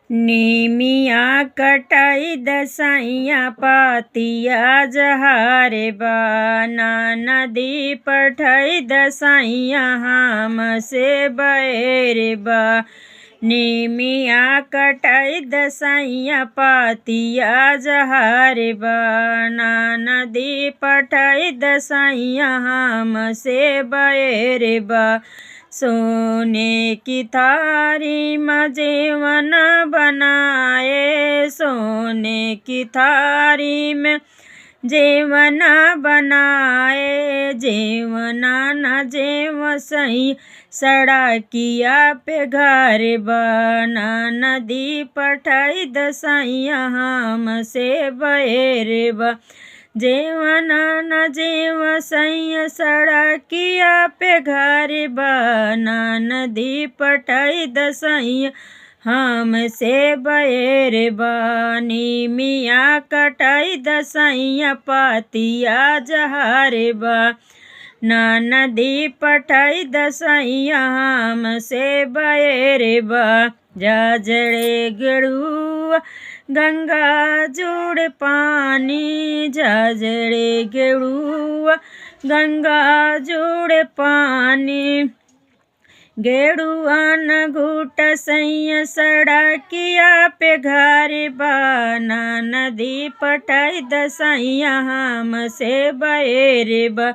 निमिया कटाई दसाइया पातिया जहारे बाना नदी पठाई दसाइया हम से बैरे बा। निमिया कटाई दसाइया पातिया जहारे बाना नदी पठाई दसाइया हम से बैरे बा। सोने की थारी में जेवन बनाए, सोने की थारी में जेवन बनाए, जेवना न जेव सही सड़किया पे घर बना नदी पठाई दसाइया हम से बैरे बा। जेवना न जेव सैया सड़किया पे घर बना नदी पठाई दसाइया हम से बैरे बा। निमिया कटाई दसाइया पातिया जहारे बा ना नदी पठाई दसाइया हम से बैरे बा। जाजड़े गेड़ुआ गंगा जुड़ पानी, जाजड़े गेड़ुआ गंगा जुड़ पानी, गेड़ुआ न घूट सैया सड़किया पे घर बना नदी पठाई दसाइया हम से बैरे बा।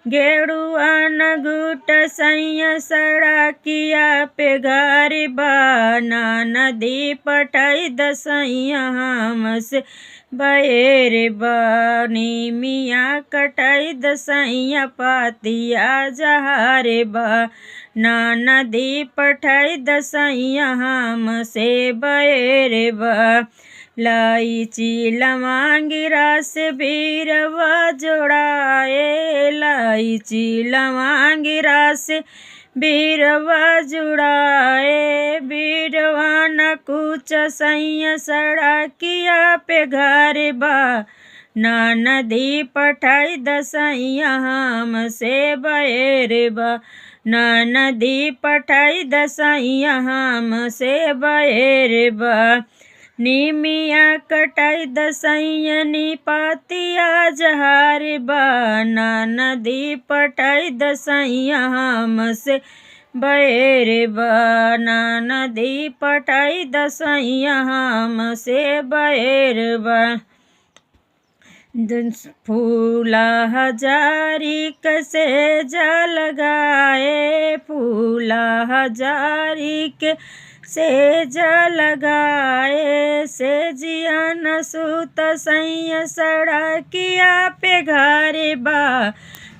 गेड़ुआ न घूट सैया सड़किया पे घर बना नदी पठाई दसाइया हम से बैरे बा। निमिया कटाई दसाइया पातिया जहारे बा ना नदी पठाई दसाइया हम से बैरे बा। लाइची लवांगी रस बीरवा जोड़ाए, लाइची लवांगी रस बीरवा जुड़ाए, बीरवा न कुछ सैया सड़किया पे घर बा ना नदी पठाई दसाइया हम से बैरे बा। ना नदी पठाई दसाइया हम से बैरे बा। निमिया कटाई दसाइया नी पातिया जहारे बा ना नदी पठाई दसाइया हम से बैरे बा। ना नदी पठाई दसाइया हम से बैरे बा। फूला हजारी कसे जा लगाए, फूला हजारी के से जा लगाए, से जिया न सूत सैया सड़किया पे घर बा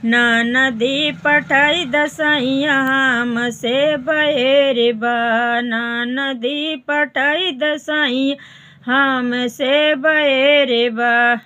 ना नदी पठाई दसाइया हम से बैरे बा। ना नदी पठाई दसाइया हम से बैरे बा।